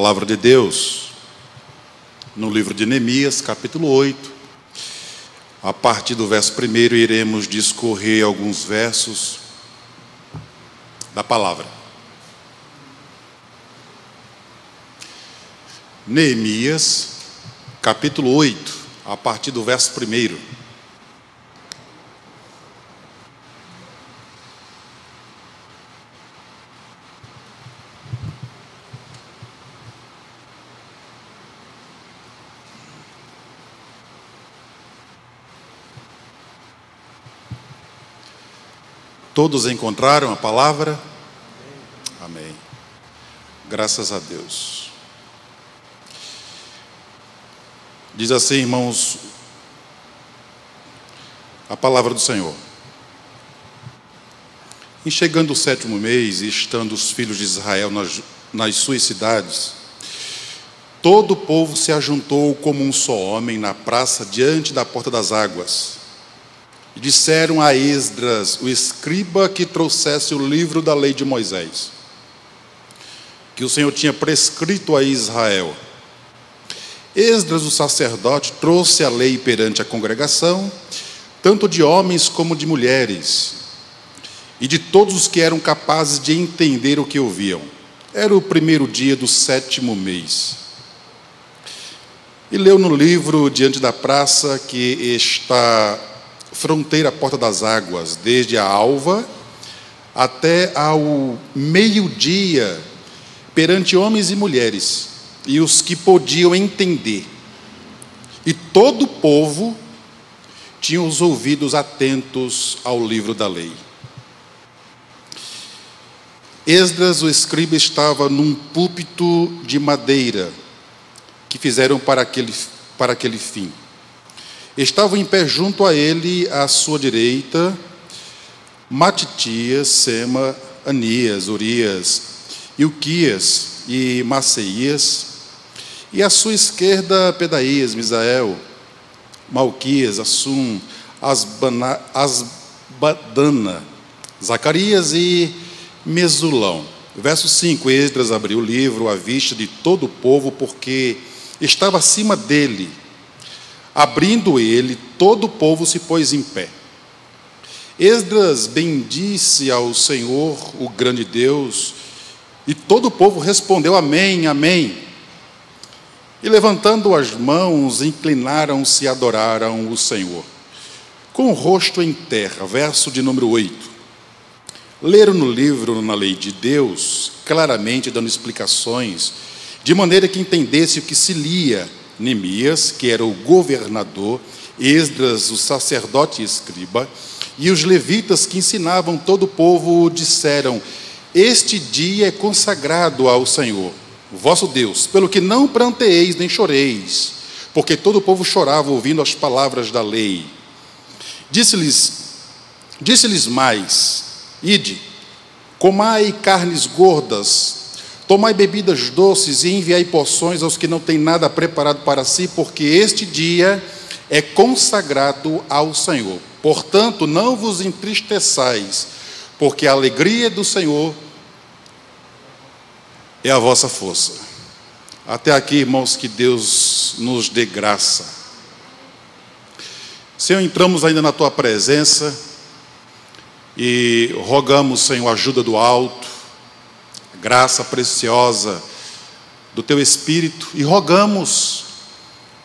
Palavra de Deus, no livro de Neemias, capítulo 8, a partir do verso 1, iremos discorrer alguns versos da palavra. Neemias, capítulo 8, a partir do verso 1. Todos encontraram a palavra? Amém. Graças a Deus. Diz assim, irmãos, a palavra do Senhor. Em chegando o 7º mês, e estando os filhos de Israel nas suas cidades, todo o povo se ajuntou como um só homem na praça diante da porta das águas. E disseram a Esdras, o escriba, que trouxesse o livro da lei de Moisés, que o Senhor tinha prescrito a Israel. Esdras, o sacerdote, trouxe a lei perante a congregação, tanto de homens como de mulheres, e de todos os que eram capazes de entender o que ouviam. Era o 1º dia do 7º mês. E leu no livro diante da praça que está fronteira à porta das águas, desde a alva até ao meio-dia, perante homens e mulheres, e os que podiam entender. E todo o povo tinha os ouvidos atentos ao livro da lei. Esdras, o escriba, estava num púlpito de madeira, que fizeram para aquele fim. Estavam em pé junto a ele, à sua direita, Matitias, Sema, Anias, Urias, Ilquias e Maceias, e à sua esquerda, Pedaías, Misael, Malquias, Assum, Asbadana, Zacarias e Mesulão. Verso 5, Esdras abriu o livro à vista de todo o povo, porque estava acima dele. Abrindo ele, todo o povo se pôs em pé. Esdras bendisse ao Senhor, o grande Deus, e todo o povo respondeu: Amém, Amém. E levantando as mãos, inclinaram-se e adoraram o Senhor, com o rosto em terra. Verso de número 8. Leram no livro, na lei de Deus, claramente dando explicações, de maneira que entendesse o que se lia. Neemias, que era o governador, Esdras, o sacerdote e escriba, e os levitas que ensinavam todo o povo, disseram: Este dia é consagrado ao Senhor, vosso Deus, pelo que não pranteeis nem choreis, porque todo o povo chorava ouvindo as palavras da lei. Disse-lhes mais: Ide, comai carnes gordas, tomai bebidas doces e enviai porções aos que não têm nada preparado para si, porque este dia é consagrado ao Senhor. Portanto, não vos entristeçais, porque a alegria do Senhor é a vossa força. Até aqui, irmãos, que Deus nos dê graça. Senhor, entramos ainda na Tua presença e rogamos, Senhor, a ajuda do alto, graça preciosa do Teu Espírito, e rogamos,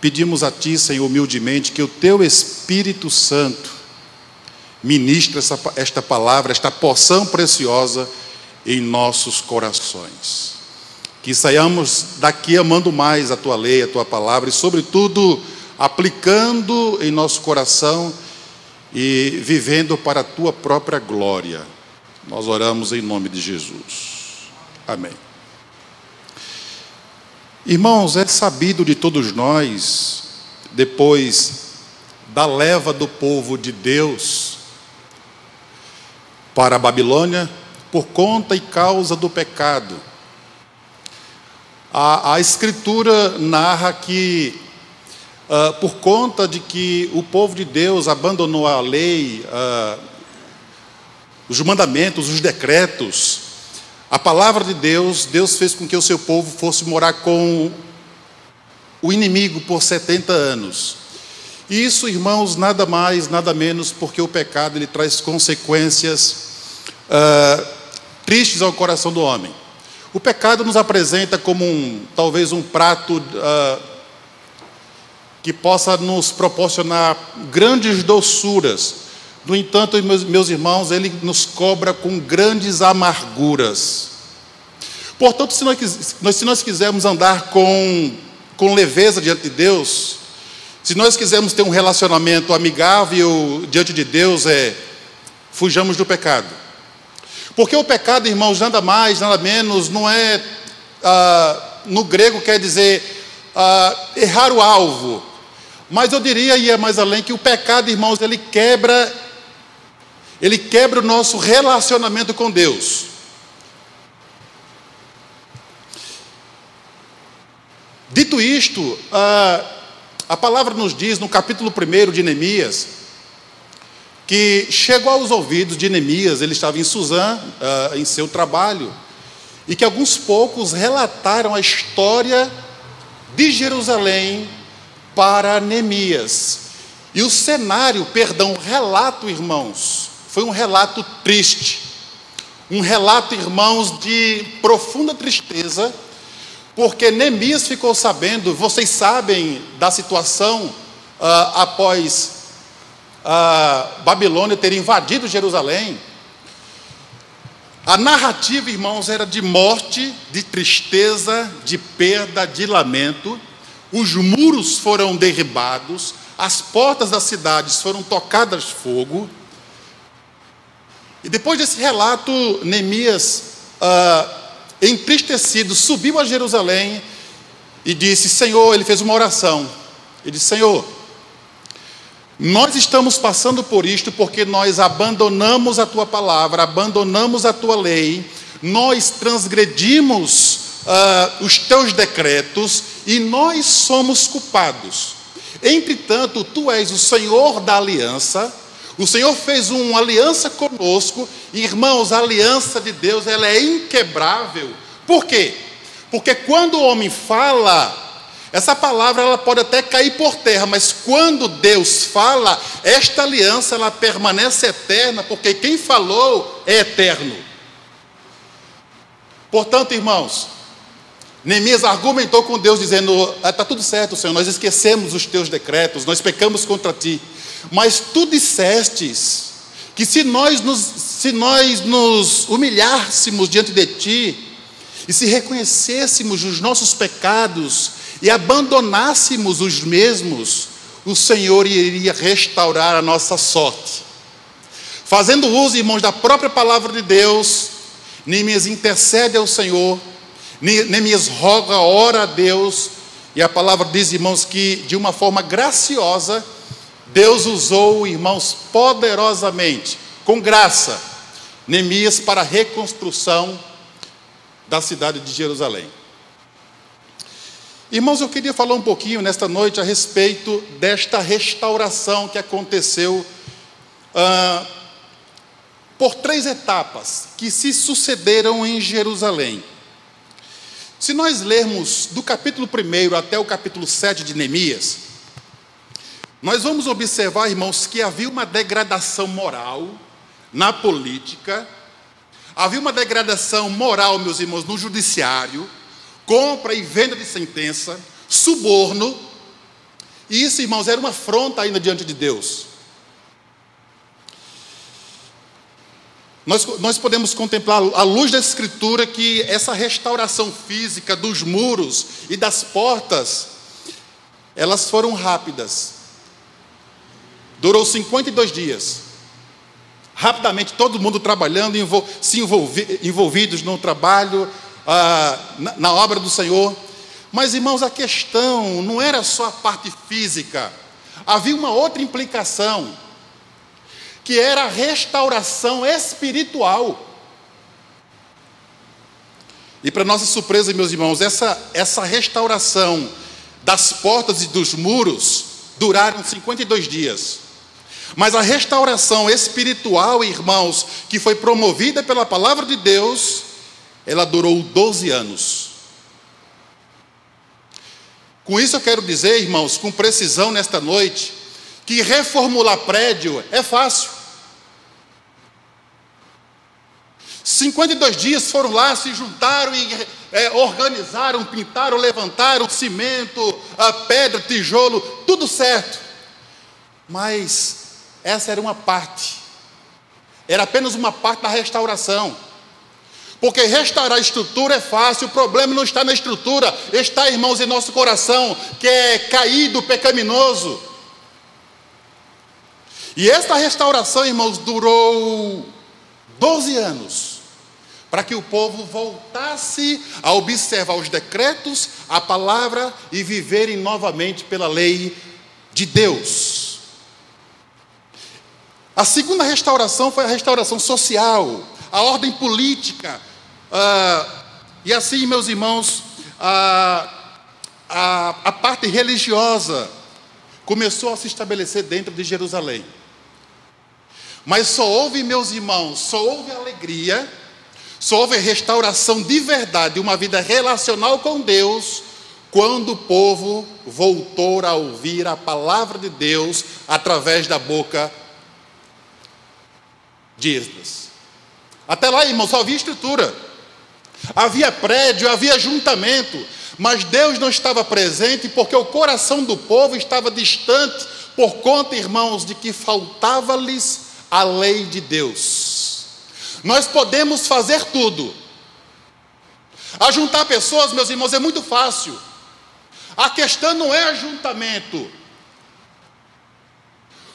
pedimos a Ti, Senhor, humildemente, que o Teu Espírito Santo ministre esta palavra, esta porção preciosa em nossos corações. Que saiamos daqui amando mais a Tua lei, a Tua palavra, e sobretudo aplicando em nosso coração e vivendo para a Tua própria glória. Nós oramos em nome de Jesus. Amém. Irmãos, é sabido de todos nós, depois da leva do povo de Deus para a Babilônia, por conta e causa do pecado, a Escritura narra que, por conta de que o povo de Deus abandonou a lei, os mandamentos, os decretos, A palavra de Deus, Deus fez com que o seu povo fosse morar com o inimigo por 70 anos. E isso, irmãos, nada mais, nada menos, porque o pecado ele traz consequências tristes ao coração do homem. O pecado nos apresenta como talvez um prato que possa nos proporcionar grandes doçuras. No entanto, meus irmãos, ele nos cobra com grandes amarguras. Portanto, se nós quisermos andar com leveza diante de Deus, se nós quisermos ter um relacionamento amigável diante de Deus, fujamos do pecado. Porque o pecado, irmãos, nada mais, nada menos, não é, no grego quer dizer errar o alvo. Mas eu diria, ia mais além, que o pecado, irmãos, ele quebra o nosso relacionamento com Deus. Dito isto, a palavra nos diz no capítulo 1 de Neemias, que chegou aos ouvidos de Neemias, ele estava em Suzã, em seu trabalho, e que alguns poucos relataram a história de Jerusalém para Neemias. E o cenário, o relato, irmãos, foi um relato triste, um relato, irmãos, de profunda tristeza, porque Neemias ficou sabendo, vocês sabem da situação após Babilônia ter invadido Jerusalém. A narrativa, irmãos, era de morte, de tristeza, de perda, de lamento. Os muros foram derribados, as portas das cidades foram tocadas fogo. E depois desse relato, Neemias, entristecido, subiu a Jerusalém e disse: Senhor, ele fez uma oração. Ele disse: Senhor, nós estamos passando por isto porque nós abandonamos a tua palavra, abandonamos a tua lei, nós transgredimos os teus decretos e nós somos culpados. Entretanto, tu és o Senhor da aliança, o Senhor fez uma aliança conosco, e, irmãos, a aliança de Deus ela é inquebrável. Por quê? Porque quando o homem fala, essa palavra ela pode até cair por terra, mas quando Deus fala, esta aliança ela permanece eterna, porque quem falou é eterno. Portanto, irmãos, Neemias argumentou com Deus dizendo: está tudo certo, Senhor, nós esquecemos os teus decretos, nós pecamos contra ti, mas tu dissestes que se nós nos humilhássemos diante de ti e se reconhecêssemos os nossos pecados e abandonássemos os mesmos, o Senhor iria restaurar a nossa sorte. Fazendo uso, irmãos, da própria palavra de Deus, Neemias intercede ao Senhor, Neemias roga, ora a Deus, e a palavra diz, irmãos, que de uma forma graciosa, Deus usou, irmãos, poderosamente, com graça, Neemias para a reconstrução da cidade de Jerusalém. Irmãos, eu queria falar um pouquinho nesta noite a respeito desta restauração que aconteceu por 3 etapas que se sucederam em Jerusalém. Se nós lermos do capítulo 1 até o capítulo 7 de Neemias, nós vamos observar, irmãos, que havia uma degradação moral na política, havia uma degradação moral, meus irmãos, no judiciário, compra e venda de sentença, suborno, e isso, irmãos, era uma afronta ainda diante de Deus. Nós podemos contemplar, à luz da Escritura, que essa restauração física dos muros e das portas, elas foram rápidas. Durou 52 dias. Rapidamente, todo mundo trabalhando, envolvidos no trabalho, na obra do Senhor. Mas, irmãos, a questão não era só a parte física. Havia uma outra implicação, que era a restauração espiritual. E para nossa surpresa, meus irmãos, essa restauração das portas e dos muros duraram 52 dias. Mas a restauração espiritual, irmãos, que foi promovida pela palavra de Deus, ela durou 12 anos. Com isso eu quero dizer, irmãos, com precisão nesta noite, que reformular prédio é fácil. 52 dias foram lá, se juntaram e organizaram, pintaram, levantaram cimento, a pedra, tijolo, tudo certo. Mas essa era uma parte, era apenas uma parte da restauração. Porque restaurar a estrutura é fácil, o problema não está na estrutura, está, irmãos, em nosso coração, que é caído, pecaminoso. E esta restauração, irmãos, durou 12 anos, para que o povo voltasse a observar os decretos, a palavra e viverem novamente pela lei de Deus. A segunda restauração foi a restauração social, a ordem política, e assim, meus irmãos, a parte religiosa começou a se estabelecer dentro de Jerusalém. Mas só houve, meus irmãos, só houve alegria, só houve restauração de verdade, uma vida relacional com Deus, quando o povo voltou a ouvir a palavra de Deus através da boca de Esdras. Até lá, irmãos, só havia estrutura, havia prédio, havia ajuntamento, mas Deus não estava presente porque o coração do povo estava distante, por conta, irmãos, de que faltava-lhes a lei de Deus. Nós podemos fazer tudo. Ajuntar pessoas, meus irmãos, é muito fácil. A questão não é ajuntamento.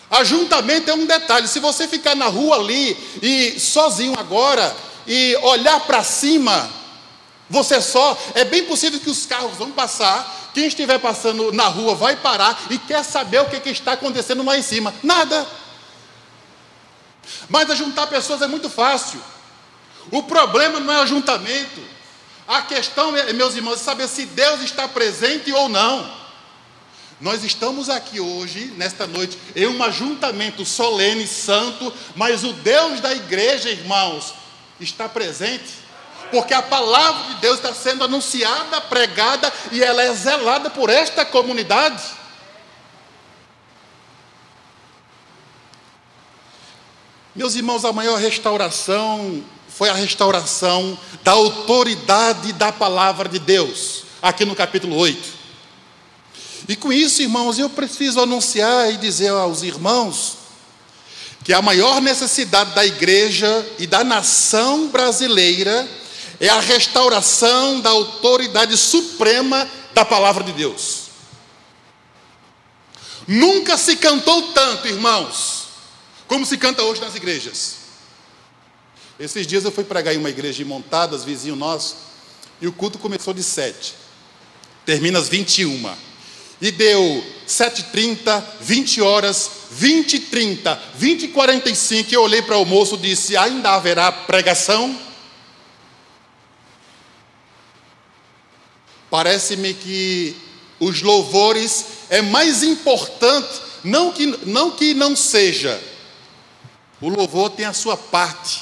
Ajuntamento é um detalhe. Se você ficar na rua ali e sozinho agora e olhar para cima, é bem possível que os carros vão passar, quem estiver passando na rua vai parar e quer saber o que está acontecendo lá em cima. Nada. Mas ajuntar pessoas é muito fácil. O problema não é ajuntamento. A questão, meus irmãos, é saber se Deus está presente ou não. Nós estamos aqui hoje, nesta noite, em um ajuntamento solene, santo, mas o Deus da igreja, irmãos, está presente, porque a palavra de Deus está sendo anunciada, pregada, e ela é zelada por esta comunidade. Meus irmãos, a maior restauração foi a restauração da autoridade da palavra de Deus, aqui no capítulo 8. E com isso, irmãos, eu preciso anunciar e dizer aos irmãos que a maior necessidade da igreja e da nação brasileira é a restauração da autoridade suprema da palavra de Deus. Nunca se cantou tanto, irmãos, como se canta hoje nas igrejas. Esses dias eu fui pregar em uma igreja em Montadas, vizinho nosso, e o culto começou de 7, termina às 21. E deu 7h30, 20 horas, 20h30, 20h45, eu olhei para o moço e disse: ainda haverá pregação? Parece-me que os louvores é mais importante, não que não seja. O louvor tem a sua parte,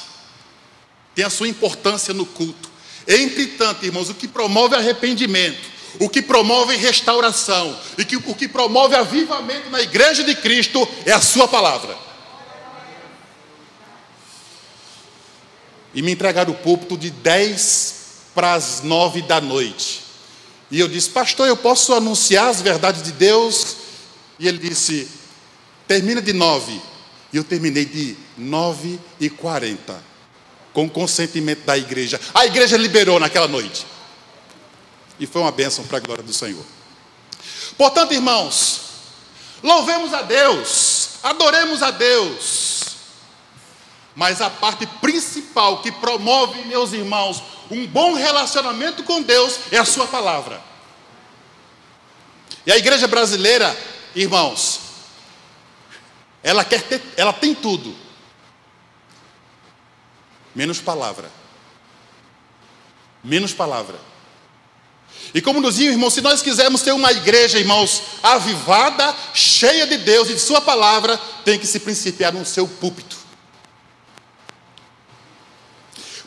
tem a sua importância no culto. Entretanto, irmãos, o que promove arrependimento, o que promove restauração, o que promove avivamento na igreja de Cristo é a sua palavra. E me entregaram o púlpito de 8:50 da noite. E eu disse: pastor, eu posso anunciar as verdades de Deus? E ele disse: termina de 9. E eu terminei de 9h40, com o consentimento da igreja. A igreja liberou naquela noite. E foi uma bênção para a glória do Senhor. Portanto, irmãos, louvemos a Deus, adoremos a Deus, mas a parte principal que promove, meus irmãos, um bom relacionamento com Deus é a sua palavra. E a igreja brasileira, irmãos, ela tem tudo, menos palavra. Menos palavra. E como nos diziam, irmãos, se nós quisermos ter uma igreja, irmãos, avivada, cheia de Deus e de sua palavra, tem que se principiar no seu púlpito.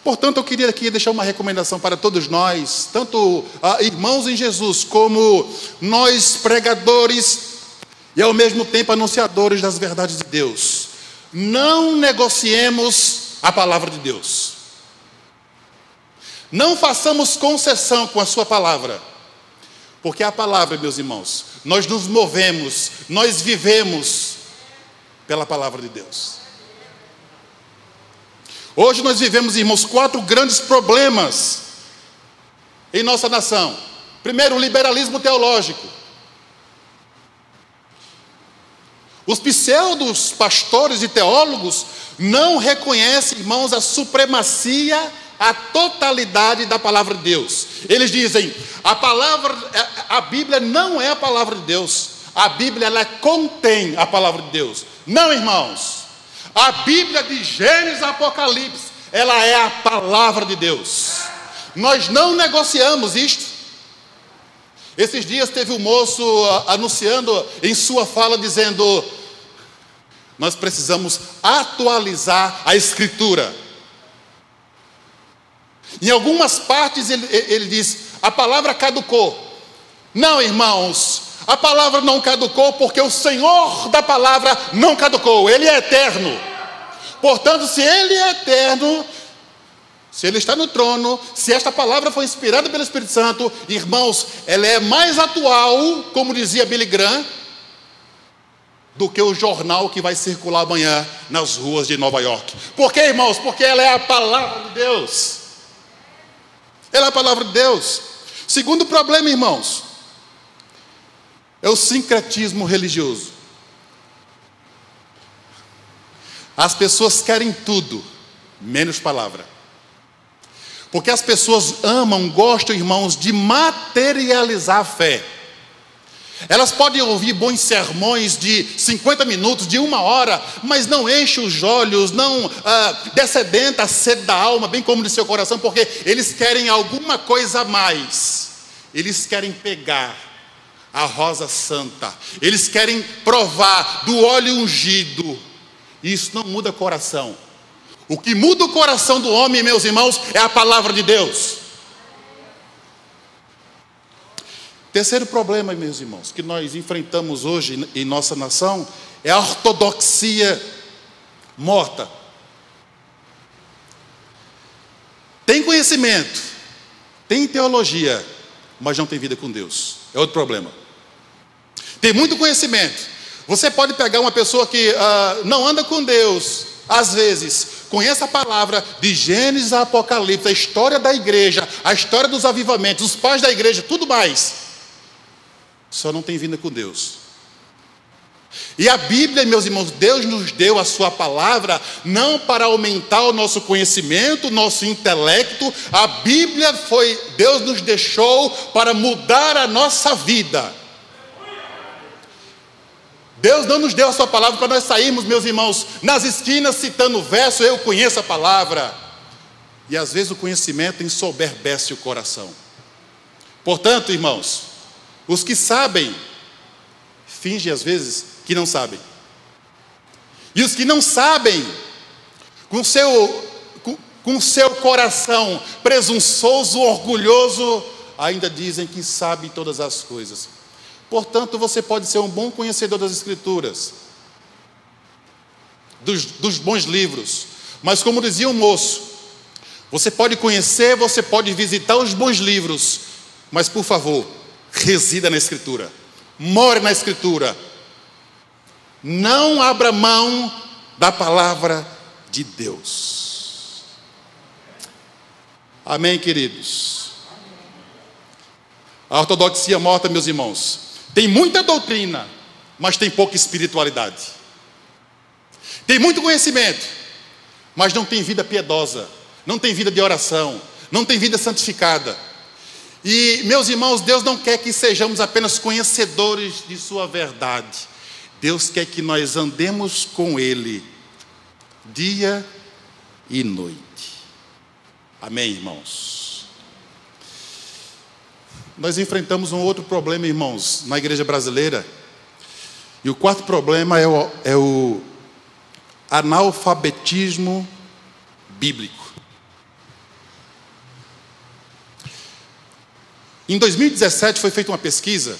Portanto, eu queria aqui deixar uma recomendação para todos nós, tanto irmãos em Jesus, como nós pregadores e ao mesmo tempo anunciadores das verdades de Deus. Não negociemos a palavra de Deus. Não façamos concessão com a sua palavra. Porque a palavra, meus irmãos, nós nos movemos, nós vivemos pela palavra de Deus. Hoje nós vivemos, irmãos, 4 grandes problemas em nossa nação. Primeiro, o liberalismo teológico. Os pseudos pastores e teólogos não reconhecem, irmãos, a supremacia, a totalidade da palavra de Deus. Eles dizem, a Bíblia não é a palavra de Deus. A Bíblia, ela contém a palavra de Deus. Não, irmãos. A Bíblia de Gênesis a Apocalipse, ela é a palavra de Deus. Nós não negociamos isto. Esses dias teve um moço anunciando em sua fala, dizendo, nós precisamos atualizar a Escritura. Em algumas partes ele diz, a palavra caducou. Não, irmãos, a palavra não caducou, porque o Senhor da palavra não caducou, Ele é eterno. Portanto, se Ele é eterno, se Ele está no trono, se esta palavra foi inspirada pelo Espírito Santo, irmãos, ela é mais atual, como dizia Billy Graham, do que o jornal que vai circular amanhã nas ruas de Nova York. Por quê, irmãos? Porque ela é a palavra de Deus. Ela é a palavra de Deus. Segundo problema, irmãos, é o sincretismo religioso. As pessoas querem tudo, menos palavra. Porque as pessoas amam, gostam, irmãos, de materializar a fé. Elas podem ouvir bons sermões de 50 minutos, de 1 hora, mas não enche os olhos, não descedenta a sede da alma, bem como de seu coração, porque eles querem alguma coisa a mais. Eles querem pegar a rosa santa, eles querem provar do óleo ungido. Isso não muda o coração. O que muda o coração do homem, meus irmãos, é a palavra de Deus. Terceiro problema, meus irmãos, que nós enfrentamos hoje em nossa nação, é a ortodoxia morta. Tem conhecimento, tem teologia, mas não tem vida com Deus. É outro problema. Tem muito conhecimento. Você pode pegar uma pessoa que não anda com Deus, às vezes, conhece a palavra de Gênesis a Apocalipse, a história da igreja, a história dos avivamentos, os pais da igreja, tudo mais. Só não tem vida com Deus. E a Bíblia, meus irmãos, Deus nos deu a sua palavra não para aumentar o nosso conhecimento, o nosso intelecto. A Bíblia Deus nos deixou para mudar a nossa vida. Deus não nos deu a sua palavra para nós sairmos, meus irmãos, nas esquinas citando o verso, eu conheço a palavra. E às vezes o conhecimento ensoberbece o coração. Portanto, irmãos, os que sabem, fingem às vezes que não sabem. E os que não sabem, com seu coração presunçoso, orgulhoso, ainda dizem que sabem todas as coisas. Portanto, você pode ser um bom conhecedor das Escrituras, dos bons livros. Mas como dizia o moço, você pode conhecer, você pode visitar os bons livros, mas por favor, resida na Escritura, more na Escritura, não abra mão da palavra de Deus. Amém, queridos? A ortodoxia morta, meus irmãos, tem muita doutrina, mas tem pouca espiritualidade. Tem muito conhecimento, mas não tem vida piedosa, não tem vida de oração, não tem vida santificada. E, meus irmãos, Deus não quer que sejamos apenas conhecedores de sua verdade. Deus quer que nós andemos com Ele dia e noite. Amém, irmãos? Nós enfrentamos um outro problema, irmãos, na igreja brasileira. E o quarto problema é o analfabetismo bíblico. Em 2017 foi feita uma pesquisa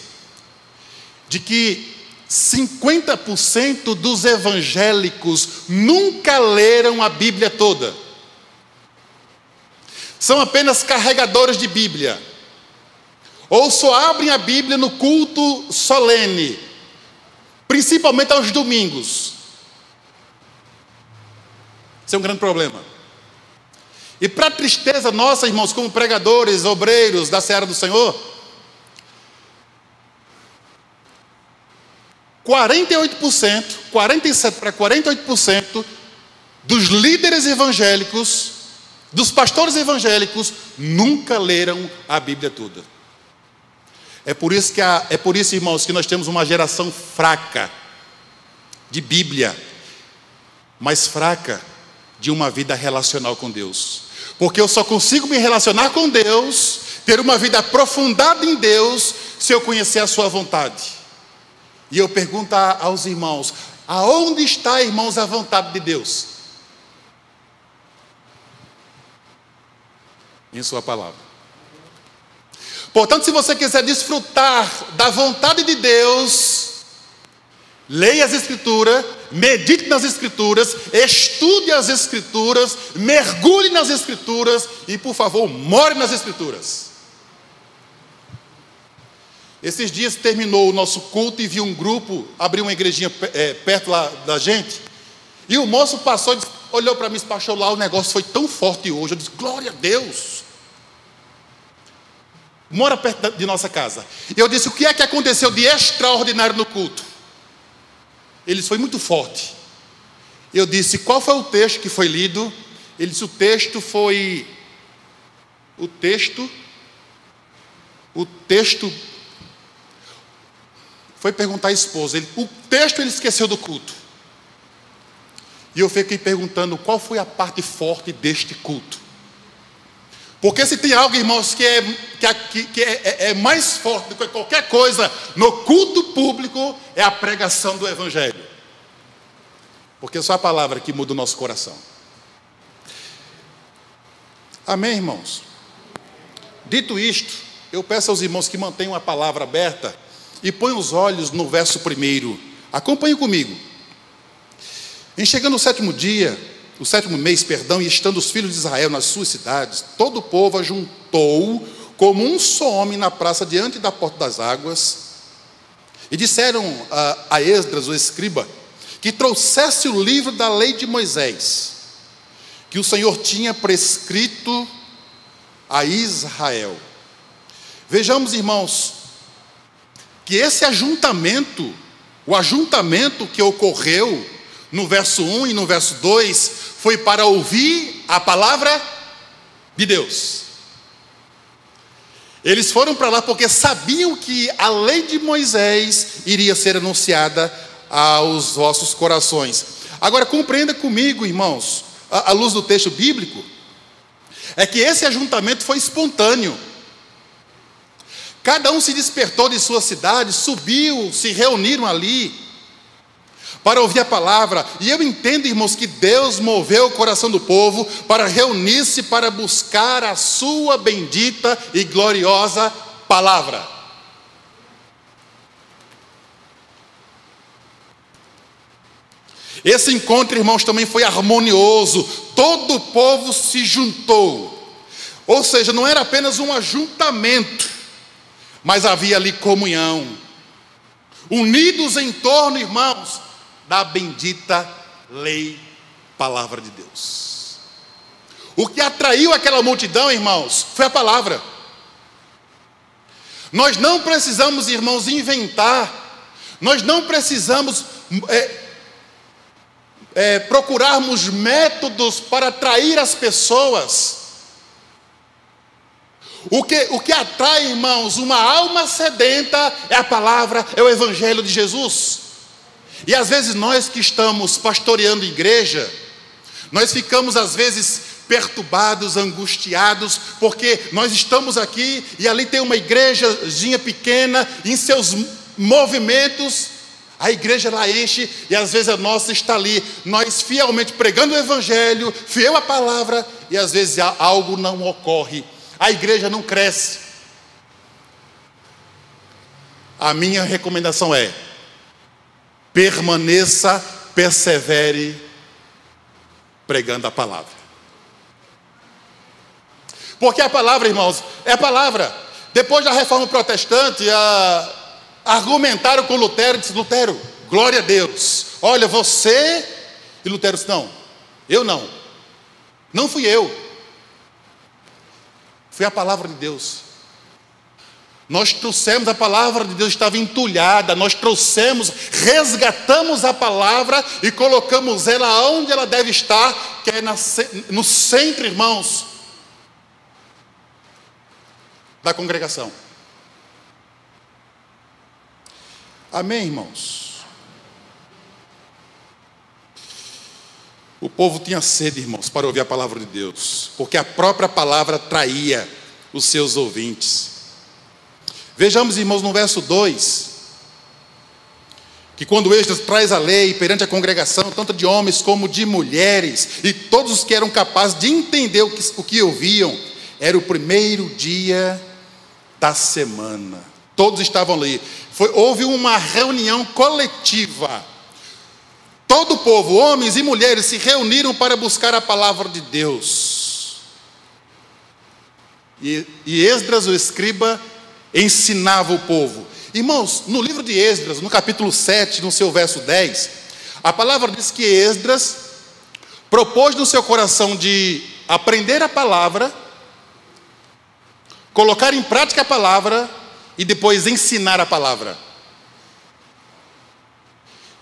de que 50% dos evangélicos nunca leram a Bíblia toda. São apenas carregadores de Bíblia. Ou só abrem a Bíblia no culto solene, principalmente aos domingos. Isso é um grande problema. E para tristeza nossa, irmãos, como pregadores, obreiros da seara do Senhor, 47 para 48% dos líderes evangélicos, dos pastores evangélicos, nunca leram a Bíblia toda. É por isso, irmãos, que nós temos uma geração fraca de Bíblia, mas fraca de uma vida relacional com Deus. Porque eu só consigo me relacionar com Deus, ter uma vida aprofundada em Deus, se eu conhecer a sua vontade. E eu pergunto aos irmãos: aonde está, irmãos, a vontade de Deus? Em sua palavra. Portanto, se você quiser desfrutar da vontade de Deus, leia as Escrituras, medite nas Escrituras, estude as Escrituras, mergulhe nas Escrituras e, por favor, more nas Escrituras. Esses dias terminou o nosso culto e vi um grupo, abriu uma igrejinha perto lá da gente, e o moço passou, olhou para mim e despachou lá: o negócio foi tão forte hoje. Eu disse: glória a Deus. Mora perto de nossa casa. E eu disse: o que é que aconteceu de extraordinário no culto? Ele disse: foi muito forte. Eu disse: qual foi o texto que foi lido? Ele disse: o texto foi perguntar à esposa. O texto ele esqueceu do culto. E eu fiquei perguntando: qual foi a parte forte deste culto? Porque se tem algo, irmãos, que é mais forte do que qualquer coisa no culto público, é a pregação do Evangelho. Porque é só a palavra que muda o nosso coração. Amém, irmãos? Dito isto, eu peço aos irmãos que mantenham a palavra aberta e ponham os olhos no verso 1. Acompanhe comigo. Em chegando o sétimo mês, e estando os filhos de Israel nas suas cidades, todo o povo ajuntou como um só homem na praça diante da porta das águas, e disseram a Esdras, o escriba, que trouxesse o livro da lei de Moisés, que o Senhor tinha prescrito a Israel. Vejamos, irmãos, que esse ajuntamento, o ajuntamento que ocorreu no verso 1 e no verso 2, foi para ouvir a palavra de Deus. Eles foram para lá porque sabiam que a lei de Moisés iria ser anunciada aos vossos corações. Agora compreenda comigo, irmãos, à luz do texto bíblico, é que esse ajuntamento foi espontâneo. Cada um se despertou de sua cidade, subiu, se reuniram ali para ouvir a palavra. E eu entendo, irmãos, que Deus moveu o coração do povo para reunir-se, para buscar a sua bendita e gloriosa palavra. Esse encontro, irmãos, também foi harmonioso. Todo o povo se juntou. Ou seja, não era apenas um ajuntamento, mas havia ali comunhão. Unidos em torno, irmãos, da bendita lei, palavra de Deus. O que atraiu aquela multidão, irmãos, foi a palavra. Nós não precisamos, irmãos, inventar. Nós não precisamos procurarmos métodos para atrair as pessoas. O que atrai, irmãos, uma alma sedenta é a palavra, é o Evangelho de Jesus. E às vezes nós que estamos pastoreando igreja, nós ficamos às vezes perturbados, angustiados, porque nós estamos aqui e ali tem uma igrejazinha pequena, e em seus movimentos a igreja lá enche, e às vezes a nossa está ali, nós fielmente pregando o Evangelho, fiel à palavra, e às vezes algo não ocorre, a igreja não cresce. A minha recomendação é: permaneça, persevere pregando a palavra. Porque a palavra, irmãos, é a palavra. Depois da reforma protestante, argumentaram com Lutero e disse: Lutero, glória a Deus, olha, você... E Lutero disse: não, eu não. Não fui eu. Foi a palavra de Deus. Nós trouxemos a palavra de Deus, estava entulhada. Nós trouxemos, resgatamos a palavra e colocamos ela onde ela deve estar, que é no centro, irmãos, da congregação. Amém, irmãos? O povo tinha sede, irmãos, para ouvir a palavra de Deus, porque a própria palavra atraía os seus ouvintes. Vejamos, irmãos, no verso 2, que quando Esdras traz a lei perante a congregação, tanto de homens como de mulheres, e todos os que eram capazes de entender o que ouviam, era o primeiro dia da semana. Todos estavam ali. Houve uma reunião coletiva. Todo o povo, homens e mulheres, se reuniram para buscar a palavra de Deus. E Esdras, o escriba, ensinava o povo. Irmãos, no livro de Esdras, no capítulo 7, no seu verso 10, a palavra diz que Esdras propôs no seu coração de aprender a palavra, colocar em prática a palavra e depois ensinar a palavra.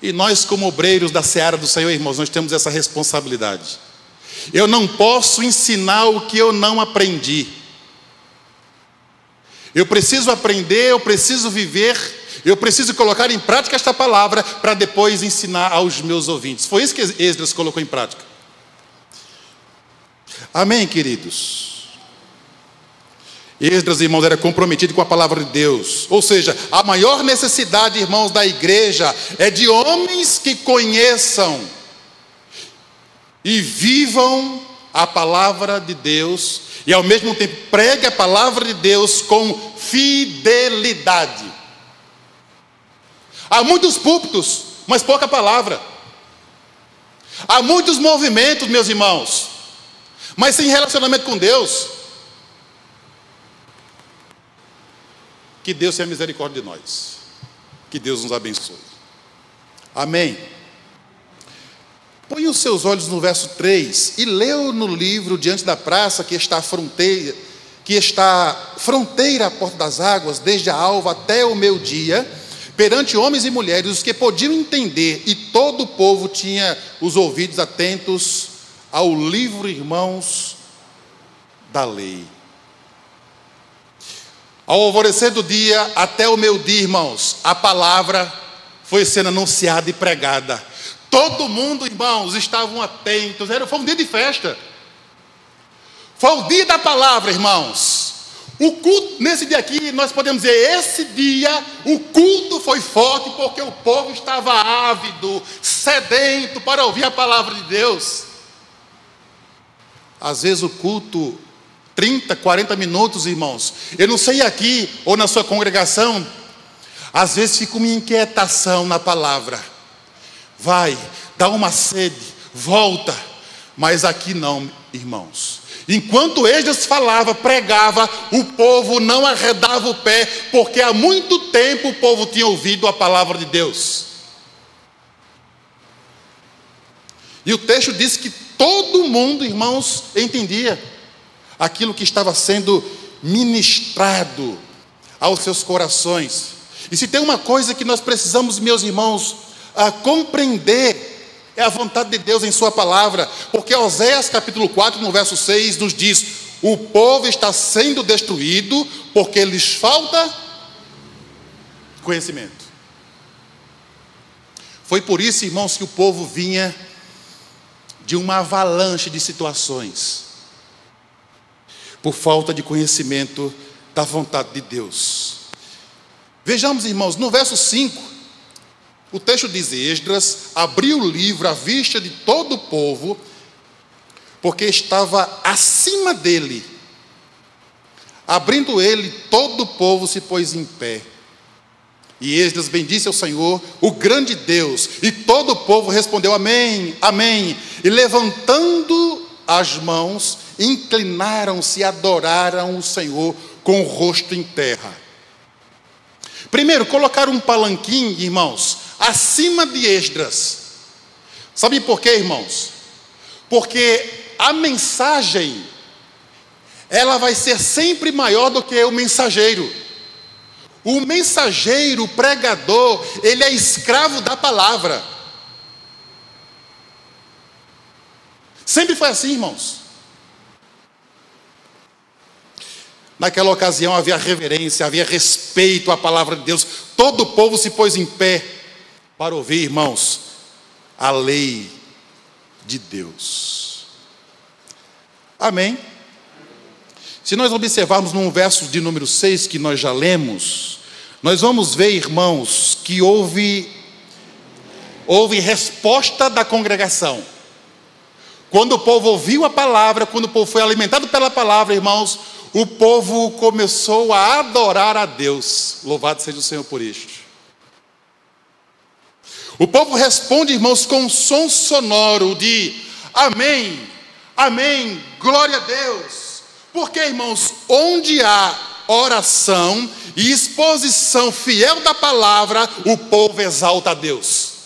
E nós, como obreiros da seara do Senhor, irmãos, nós temos essa responsabilidade. Eu não posso ensinar o que eu não aprendi. Eu preciso aprender, eu preciso viver, eu preciso colocar em prática esta palavra para depois ensinar aos meus ouvintes. Foi isso que Esdras colocou em prática. Amém, queridos? Esdras, irmãos, era comprometido com a palavra de Deus. Ou seja, a maior necessidade, irmãos, da igreja é de homens que conheçam e vivam a palavra de Deus e ao mesmo tempo pregue a palavra de Deus com fidelidade. Há muitos púlpitos, mas pouca palavra. Há muitos movimentos, meus irmãos, mas sem relacionamento com Deus. Que Deus tenha misericórdia de nós. Que Deus nos abençoe. Amém. Põe os seus olhos no verso 3 e leu no livro diante da praça que está fronteira à porta das águas, desde a alva até o meio-dia, perante homens e mulheres, os que podiam entender, e todo o povo tinha os ouvidos atentos ao livro, irmãos, da lei. Ao alvorecer do dia até o meio-dia, irmãos, a palavra foi sendo anunciada e pregada. Todo mundo, irmãos, estavam atentos. Foi um dia de festa. Foi o dia da palavra, irmãos. O culto, nesse dia aqui, nós podemos dizer, esse dia, o culto foi forte porque o povo estava ávido, sedento para ouvir a palavra de Deus. Às vezes o culto 30, 40 minutos, irmãos. Eu não sei aqui ou na sua congregação, às vezes fica uma inquietação na palavra. Vai, dá uma sede, volta. Mas aqui não, irmãos. Enquanto Esdras falava, pregava, o povo não arredava o pé, porque há muito tempo o povo tinha ouvido a palavra de Deus. E o texto diz que todo mundo, irmãos, entendia aquilo que estava sendo ministrado aos seus corações. E se tem uma coisa que nós precisamos, meus irmãos, compreender, é a vontade de Deus em sua palavra. Porque Oséias capítulo 4, no verso 6, nos diz: o povo está sendo destruído porque lhes falta conhecimento. Foi por isso, irmãos, que o povo vinha de uma avalanche de situações, por falta de conhecimento da vontade de Deus. Vejamos, irmãos, no verso 5, o texto diz: Esdras abriu o livro à vista de todo o povo, porque estava acima dele. Abrindo ele, todo o povo se pôs em pé. E Esdras bendisse ao Senhor, o grande Deus, e todo o povo respondeu amém, amém, e levantando as mãos, inclinaram-se e adoraram o Senhor com o rosto em terra. Primeiro, colocaram um palanquim, irmãos, acima de Esdras. Sabe por quê, irmãos? Porque a mensagem, ela vai ser sempre maior do que o mensageiro. O mensageiro, o pregador, ele é escravo da palavra. Sempre foi assim, irmãos. Naquela ocasião havia reverência, havia respeito à palavra de Deus. Todo o povo se pôs em pé para ouvir, irmãos, a lei de Deus. Amém? Se nós observarmos no verso de número 6 que nós já lemos, nós vamos ver, irmãos, que houve resposta da congregação. Quando o povo ouviu a palavra, quando o povo foi alimentado pela palavra, irmãos, o povo começou a adorar a Deus. Louvado seja o Senhor por isto. O povo responde, irmãos, com um som sonoro de amém, amém, glória a Deus. Porque, irmãos, onde há oração e exposição fiel da palavra, o povo exalta a Deus.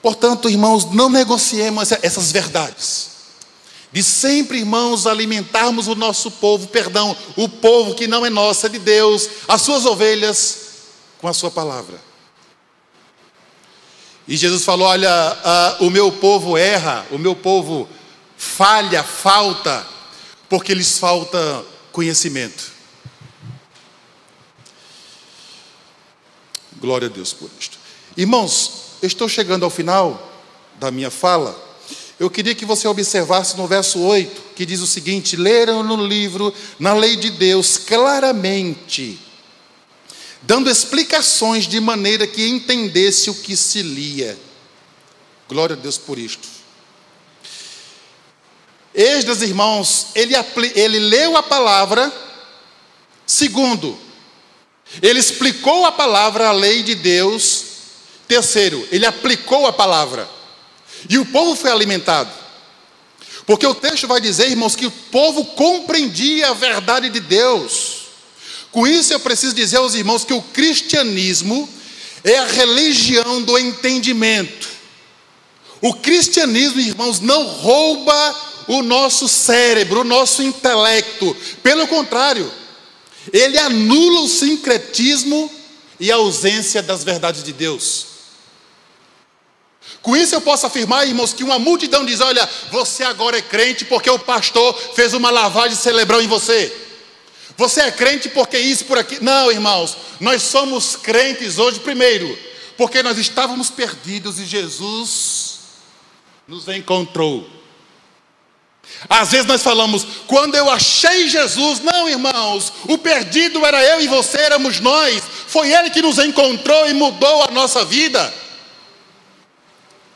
Portanto, irmãos, não negociemos essas verdades. De sempre, irmãos, alimentarmos o nosso povo, o povo que não é nosso, é de Deus, as suas ovelhas, com a sua palavra. E Jesus falou, olha, o meu povo erra, o meu povo falta, porque lhes falta conhecimento. Glória a Deus por isto. Irmãos, eu estou chegando ao final da minha fala. Eu queria que você observasse no verso 8, que diz o seguinte: leram no livro, na lei de Deus, claramente, dando explicações de maneira que entendesse o que se lia. Glória a Deus por isto. Esdras, irmãos, ele leu a palavra. Segundo, ele explicou a palavra, a lei de Deus. Terceiro, ele aplicou a palavra. E o povo foi alimentado. Porque o texto vai dizer, irmãos, que o povo compreendia a verdade de Deus. Com isso eu preciso dizer aos irmãos que o cristianismo é a religião do entendimento. O cristianismo, irmãos, não rouba o nosso cérebro, o nosso intelecto. Pelo contrário, ele anula o sincretismo e a ausência das verdades de Deus. Com isso eu posso afirmar, irmãos, que uma multidão diz, olha, você agora é crente porque o pastor fez uma lavagem cerebral em você. Você é crente porque isso, por aqui. Não, irmãos, nós somos crentes hoje, primeiro, porque nós estávamos perdidos e Jesus nos encontrou. Às vezes nós falamos, quando eu achei Jesus, não, irmãos, o perdido era eu e você, éramos nós. Foi Ele que nos encontrou e mudou a nossa vida.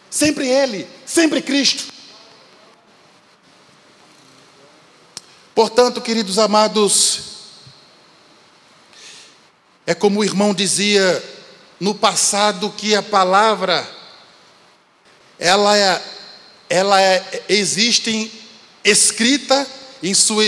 Sempre Ele, sempre Cristo. Portanto, queridos amados, é como o irmão dizia no passado, que a palavra, existe escrita, em sua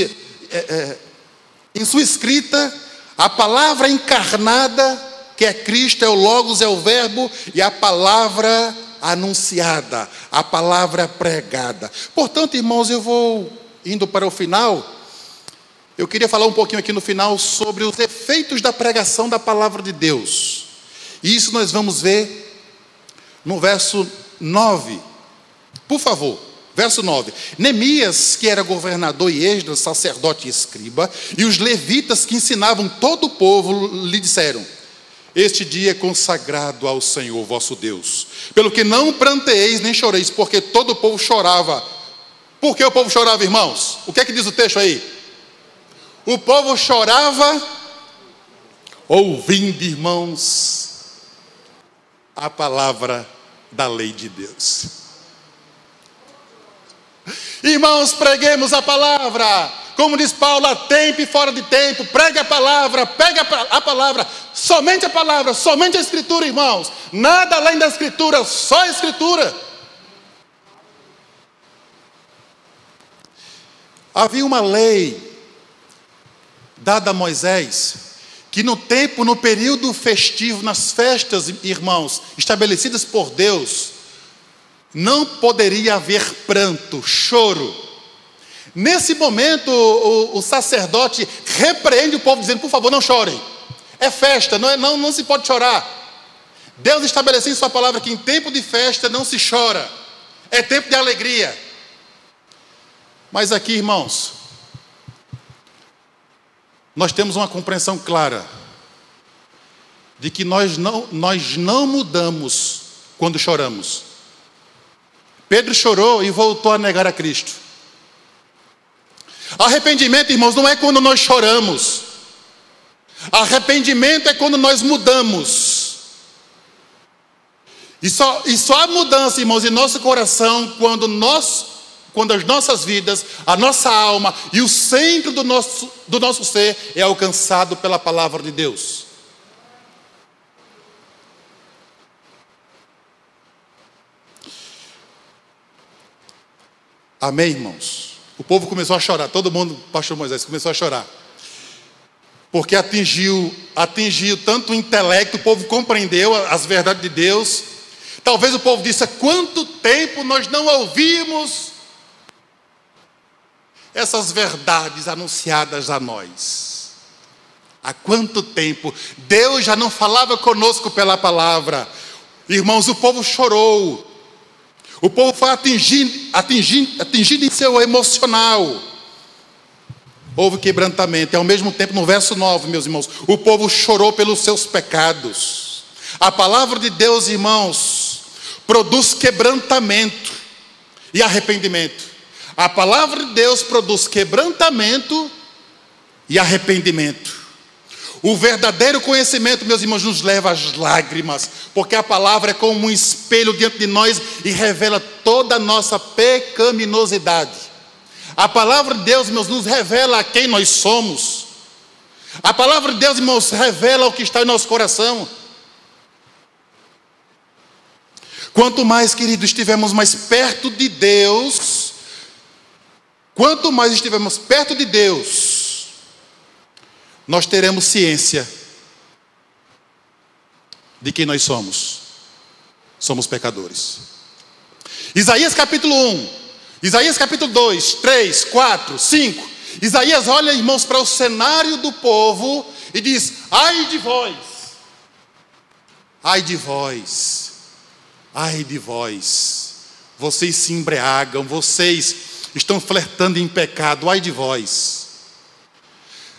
escrita, a palavra encarnada, que é Cristo, é o Logos, é o Verbo, e a palavra anunciada, a palavra pregada. Portanto, irmãos, eu vou indo para o final. Eu queria falar um pouquinho aqui no final sobre os efeitos da pregação da palavra de Deus. E isso nós vamos ver no verso 9. Por favor, verso 9. Neemias, que era governador, e Esdras, sacerdote e escriba, e os levitas que ensinavam todo o povo, lhe disseram: este dia é consagrado ao Senhor vosso Deus, pelo que não pranteeis nem choreis, porque todo o povo chorava. Por que o povo chorava, irmãos? O que é que diz o texto aí? O povo chorava ouvindo, irmãos, a palavra da lei de Deus. Irmãos, preguemos a palavra, Como diz Paulo, a tempo e fora de tempo. Pregue a palavra, pegue a palavra. Somente a palavra, somente a Escritura, irmãos. Nada além da Escritura, só a Escritura. Havia uma lei dada a Moisés, que no período festivo, nas festas, irmãos, estabelecidas por Deus, não poderia haver pranto, choro. Nesse momento, o sacerdote repreende o povo, dizendo: por favor, não chorem. É festa, não se pode chorar. Deus estabeleceu em sua palavra que em tempo de festa não se chora. É tempo de alegria. Mas aqui, irmãos, nós temos uma compreensão clara de que nós não mudamos quando choramos. Pedro chorou e voltou a negar a Cristo. Arrependimento, irmãos, não é quando nós choramos. Arrependimento é quando nós mudamos. E só há mudança, irmãos, em nosso coração quando as nossas vidas, a nossa alma e o centro do nosso ser é alcançado pela palavra de Deus. Amém, irmãos? O povo começou a chorar, todo mundo, pastor Moisés, começou a chorar. Porque atingiu tanto o intelecto, o povo compreendeu as verdades de Deus. Talvez o povo disse: há quanto tempo nós não ouvimos essas verdades anunciadas a nós? Há quanto tempo Deus já não falava conosco pela palavra? Irmãos, o povo chorou. O povo foi atingido em seu emocional. Houve quebrantamento. E ao mesmo tempo, no verso 9, meus irmãos, o povo chorou pelos seus pecados. A palavra de Deus, irmãos, produz quebrantamento e arrependimento. A palavra de Deus produz quebrantamento e arrependimento. O verdadeiro conhecimento, meus irmãos, nos leva às lágrimas, porque a palavra é como um espelho diante de nós e revela toda a nossa pecaminosidade. A palavra de Deus, irmãos, nos revela a quem nós somos. A palavra de Deus, irmãos, revela o que está em nosso coração. Quanto mais, queridos, estivermos mais perto de Deus, quanto mais estivermos perto de Deus, nós teremos ciência de quem nós somos. Somos pecadores. Isaías capítulo 1, Isaías capítulo 2, 3, 4, 5. Isaías olha, irmãos, para o cenário do povo e diz: ai de vós, ai de vós, ai de vós, vocês se embriagam, vocês estão flertando em pecado, ai de vós.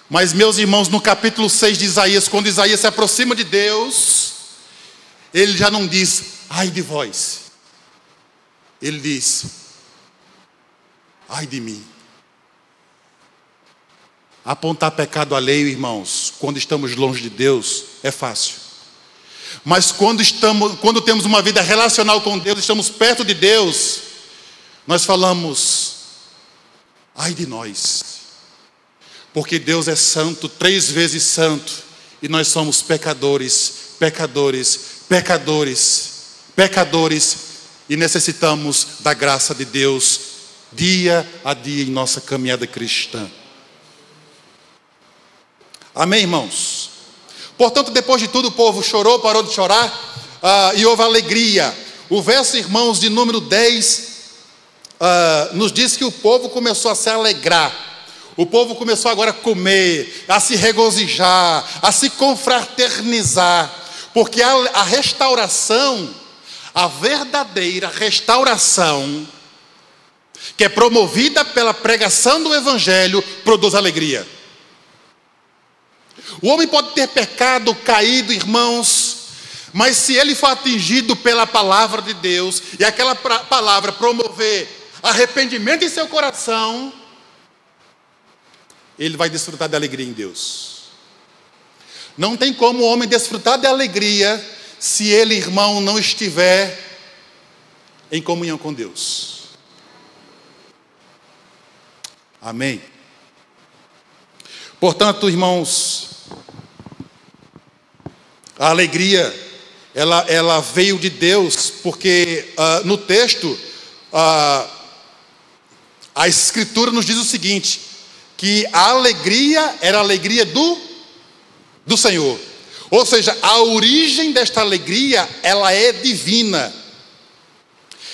Mas, meus irmãos, no capítulo 6 de Isaías, quando Isaías se aproxima de Deus, ele já não diz: ai de vós. Ele diz: ai de mim. Apontar pecado alheio, irmãos, quando estamos longe de Deus, é fácil. Mas quando temos uma vida relacional com Deus, estamos perto de Deus, nós falamos: ai de nós. Porque Deus é santo, 3 vezes santo, e nós somos pecadores, pecadores, pecadores, pecadores, e necessitamos da graça de Deus dia a dia em nossa caminhada cristã. Amém, irmãos? Portanto, depois de tudo, o povo chorou, parou de chorar, e houve alegria. O verso, irmãos, de número 10, nos diz que o povo começou a se alegrar. O povo começou agora a comer, a se regozijar, a se confraternizar, porque a restauração, a verdadeira restauração, que é promovida pela pregação do Evangelho, produz alegria. O homem pode ter pecado, caído, irmãos, mas se ele for atingido pela palavra de Deus, e aquela palavra promover arrependimento em seu coração, ele vai desfrutar de alegria em Deus. Não tem como o homem desfrutar de alegria se ele, irmão, não estiver em comunhão com Deus. Amém? Portanto, irmãos, a alegria, ela veio de Deus, porque no texto, a Escritura nos diz o seguinte, que a alegria era a alegria do Senhor. Ou seja, a origem desta alegria, ela é divina.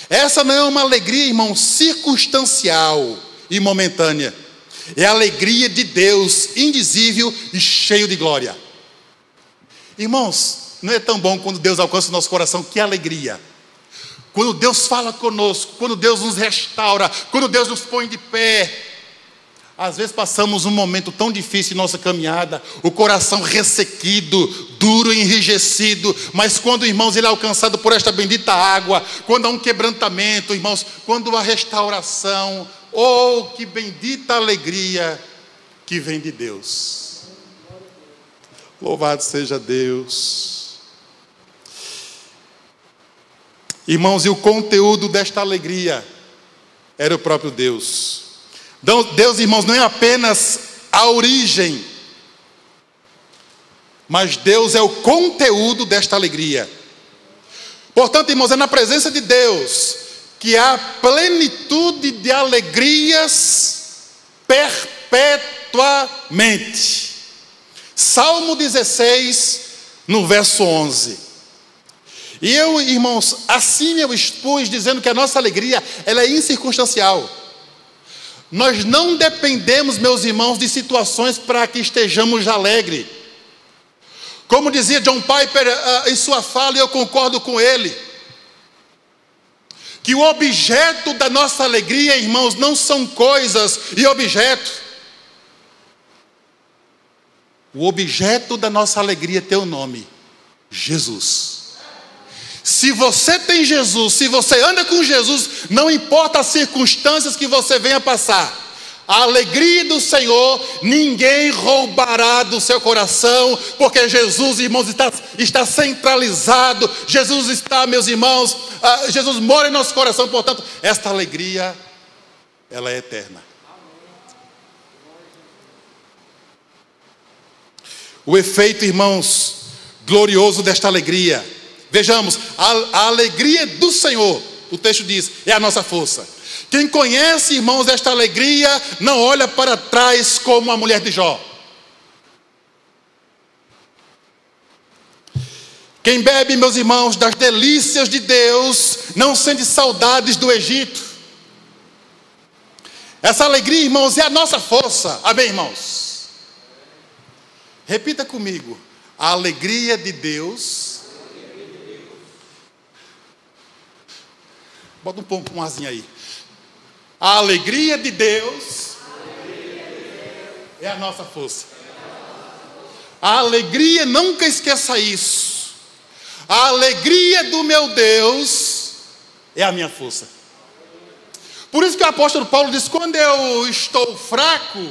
Essa não é uma alegria, irmão, circunstancial e momentânea. É a alegria de Deus, indizível e cheio de glória. Irmãos, não é tão bom quando Deus alcança o nosso coração? Que alegria! Quando Deus fala conosco, quando Deus nos restaura, quando Deus nos põe de pé. Às vezes passamos um momento tão difícil em nossa caminhada, o coração ressequido, duro, enrijecido, mas quando, irmãos, ele é alcançado por esta bendita água, quando há um quebrantamento, irmãos, quando há restauração, oh, que bendita alegria que vem de Deus. Louvado seja Deus. Irmãos, e o conteúdo desta alegria era o próprio Deus. Deus, irmãos, não é apenas a origem, mas Deus é o conteúdo desta alegria. Portanto, irmãos, é na presença de Deus que há plenitude de alegrias perpetuamente. Salmo 16, no verso 11. E eu, irmãos, assim eu expus, dizendo que a nossa alegria, ela é incircunstancial. Nós não dependemos, meus irmãos, de situações para que estejamos alegres. Como dizia John Piper em sua fala, e eu concordo com ele, que o objeto da nossa alegria, irmãos, não são coisas e objetos. O objeto da nossa alegria tem o nome: Jesus. Se você tem Jesus, se você anda com Jesus, não importa as circunstâncias que você venha passar, a alegria do Senhor, ninguém roubará do seu coração, porque Jesus, irmãos, está centralizado. Jesus está, meus irmãos, Jesus mora em nosso coração. Portanto, esta alegria, ela é eterna. O efeito, irmãos, glorioso desta alegria, vejamos, a alegria do Senhor, o texto diz, é a nossa força. Quem conhece, irmãos, esta alegria, não olha para trás como a mulher de Jó. Quem bebe, meus irmãos, das delícias de Deus, não sente saudades do Egito. Essa alegria, irmãos, é a nossa força. Amém, irmãos? Repita comigo: a alegria de Deus. Bota um azinho aí. A alegria de Deus é a nossa força. A alegria, nunca esqueça isso. A alegria do meu Deus é a minha força. Por isso que o apóstolo Paulo diz: quando eu estou fraco,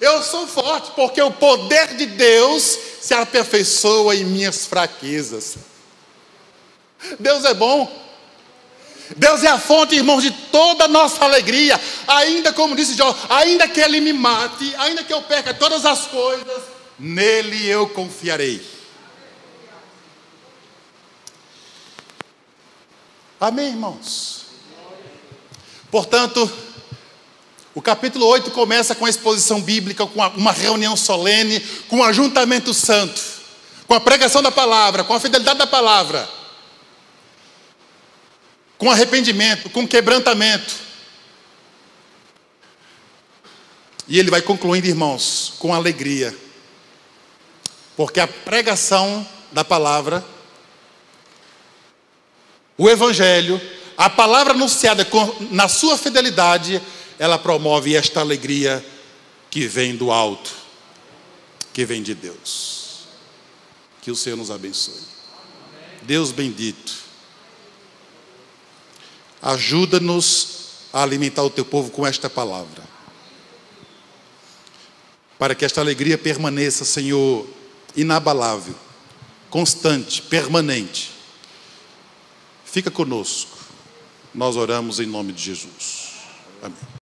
eu sou forte, porque o poder de Deus se aperfeiçoa em minhas fraquezas. Deus é bom. Deus é a fonte, irmãos, de toda a nossa alegria. Ainda, como disse Jó, ainda que Ele me mate, ainda que eu perca todas as coisas, nele eu confiarei. Amém, irmãos? Portanto, o capítulo 8 começa com a exposição bíblica, com uma reunião solene, com um ajuntamento santo, com a pregação da palavra, com a fidelidade da palavra, com arrependimento, com quebrantamento. E ele vai concluindo, irmãos, com alegria, porque a pregação da palavra, o evangelho, a palavra anunciada na sua fidelidade, ela promove esta alegria que vem do alto, que vem de Deus. Que o Senhor nos abençoe. Deus bendito, ajuda-nos a alimentar o teu povo com esta palavra, para que esta alegria permaneça, Senhor, inabalável, constante, permanente. Fica conosco. Nós oramos em nome de Jesus. Amém.